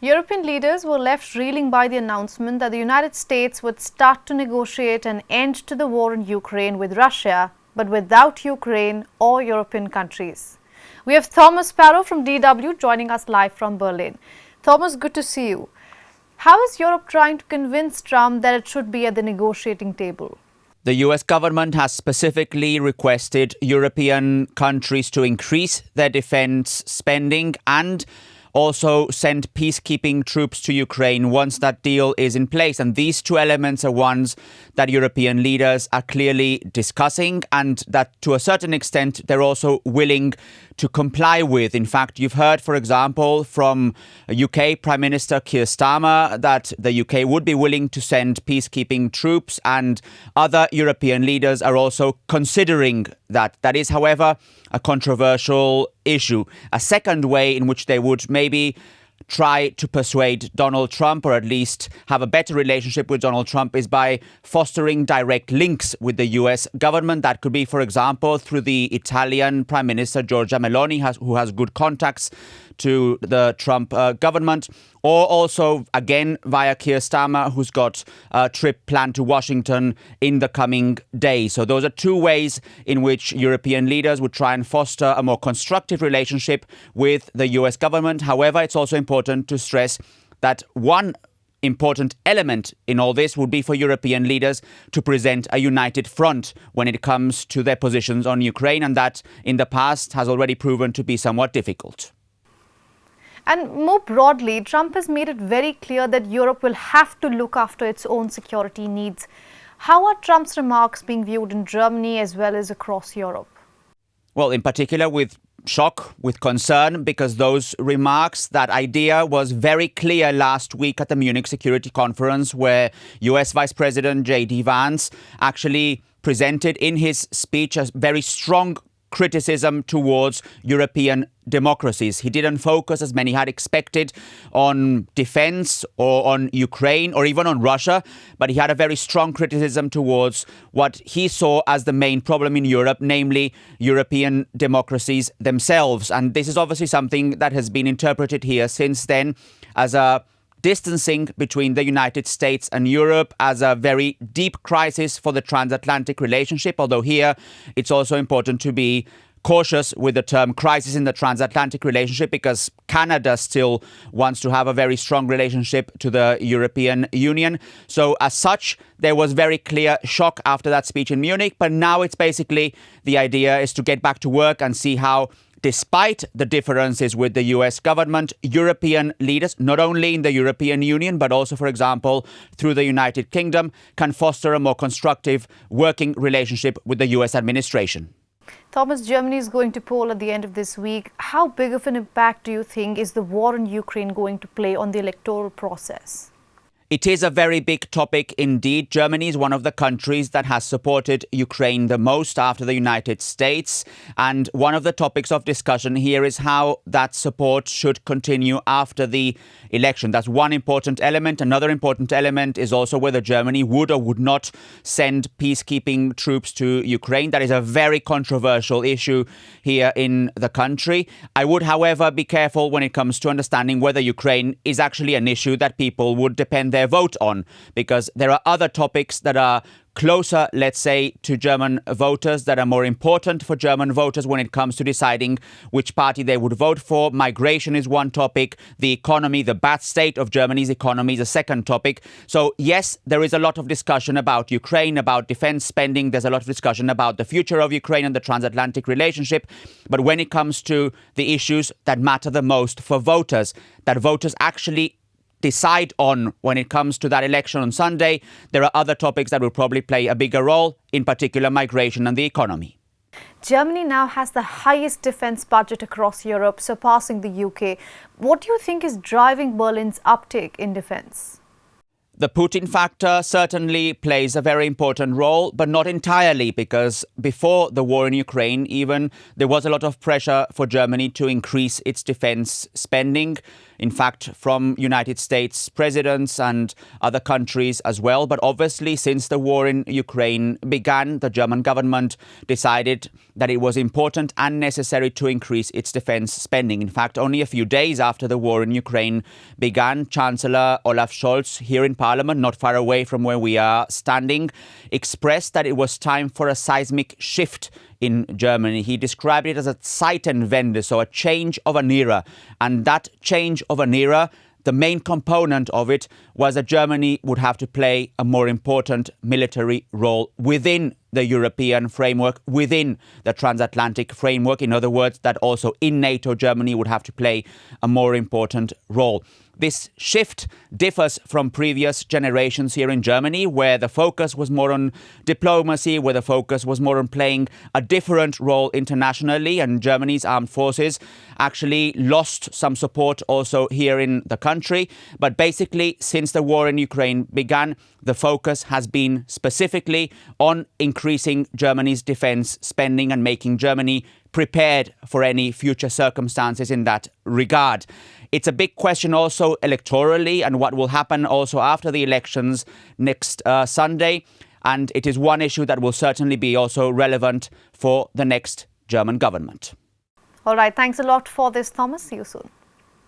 European leaders were left reeling by the announcement that the United States would start to negotiate an end to the war in Ukraine with Russia, but without Ukraine or European countries. We have Thomas Sparrow from DW joining us live from Berlin. Thomas, good to see you. How is Europe trying to convince Trump that it should be at the negotiating table? The US government has specifically requested European countries to increase their defense spending and also send peacekeeping troops to Ukraine once that deal is in place. And these two elements are ones that European leaders are clearly discussing and that to a certain extent they're also willing to comply with. In fact, you've heard, for example, from UK Prime Minister Keir Starmer that the UK would be willing to send peacekeeping troops, and other European leaders are also considering that. That is, however, a controversial issue. A second way in which they would maybe try to persuade Donald Trump, or at least have a better relationship with Donald Trump, is by fostering direct links with the US government. That could be, for example, through the Italian Prime Minister Giorgia Meloni, who has good contacts to the Trump government, or also, again, via Keir Starmer, who's got a trip planned to Washington in the coming days. So those are two ways in which European leaders would try and foster a more constructive relationship with the US government. However, it's also important to stress that one important element in all this would be for European leaders to present a united front when it comes to their positions on Ukraine, and that in the past has already proven to be somewhat difficult. And more broadly, Trump has made it very clear that Europe will have to look after its own security needs. How are Trump's remarks being viewed in Germany as well as across Europe? Well, in particular with shock, with concern, because those remarks, that idea was very clear last week at the Munich Security Conference, where US Vice President J.D. Vance actually presented in his speech a very strong criticism towards European democracies. He didn't focus, as many had expected, on defense or on Ukraine or even on Russia, but he had a very strong criticism towards what he saw as the main problem in Europe, namely European democracies themselves. And this is obviously something that has been interpreted here since then as a distancing between the United States and Europe, as a very deep crisis for the transatlantic relationship, although here it's also important to be cautious with the term crisis in the transatlantic relationship, because Canada still wants to have a very strong relationship to the European Union. So as such, there was very clear shock after that speech in Munich, but now it's basically the idea is to get back to work and see how, despite the differences with the US government, European leaders, not only in the European Union, but also, for example, through the United Kingdom, can foster a more constructive working relationship with the US administration. Thomas, Germany is going to poll at the end of this week. How big of an impact do you think is the war in Ukraine going to play on the electoral process? It is a very big topic indeed. Germany is one of the countries that has supported Ukraine the most after the United States. And one of the topics of discussion here is how that support should continue after the election. That's one important element. Another important element is also whether Germany would or would not send peacekeeping troops to Ukraine. That is a very controversial issue here in the country. I would, however, be careful when it comes to understanding whether Ukraine is actually an issue that people would depend their vote on, because there are other topics that are closer, let's say, to German voters, that are more important for German voters when it comes to deciding which party they would vote for. Migration is one topic. The economy, the bad state of Germany's economy, is a second topic. So yes, there is a lot of discussion about Ukraine, about defense spending. There's a lot of discussion about the future of Ukraine and the transatlantic relationship. But when it comes to the issues that matter the most for voters, that voters actually decide on when it comes to that election on Sunday, there are other topics that will probably play a bigger role, in particular migration and the economy. Germany now has the highest defense budget across Europe, surpassing the UK. What do you think is driving Berlin's uptake in defense? The Putin factor certainly plays a very important role, but not entirely, because before the war in Ukraine, even there was a lot of pressure for Germany to increase its defense spending. in fact, from United States presidents and other countries as well. But obviously, since the war in Ukraine began, the German government decided that it was important and necessary to increase its defense spending. In fact, only a few days after the war in Ukraine began, Chancellor Olaf Scholz, here in Parliament, not far away from where we are standing, expressed that it was time for a seismic shift in Germany. He described it as a Zeitenwende, so a change of an era. And that change of an era, the main component of it was that Germany would have to play a more important military role within the European framework, within the transatlantic framework. In other words, that also in NATO, Germany would have to play a more important role. This shift differs from previous generations here in Germany, where the focus was more on diplomacy, where the focus was more on playing a different role internationally, and Germany's armed forces actually lost some support also here in the country. But basically, since the war in Ukraine began, the focus has been specifically on increasing Germany's defense spending and making Germany prepared for any future circumstances in that regard. It's a big question also electorally and what will happen also after the elections next Sunday. And it is one issue that will certainly be also relevant for the next German government. All right. Thanks a lot for this, Thomas. See you soon.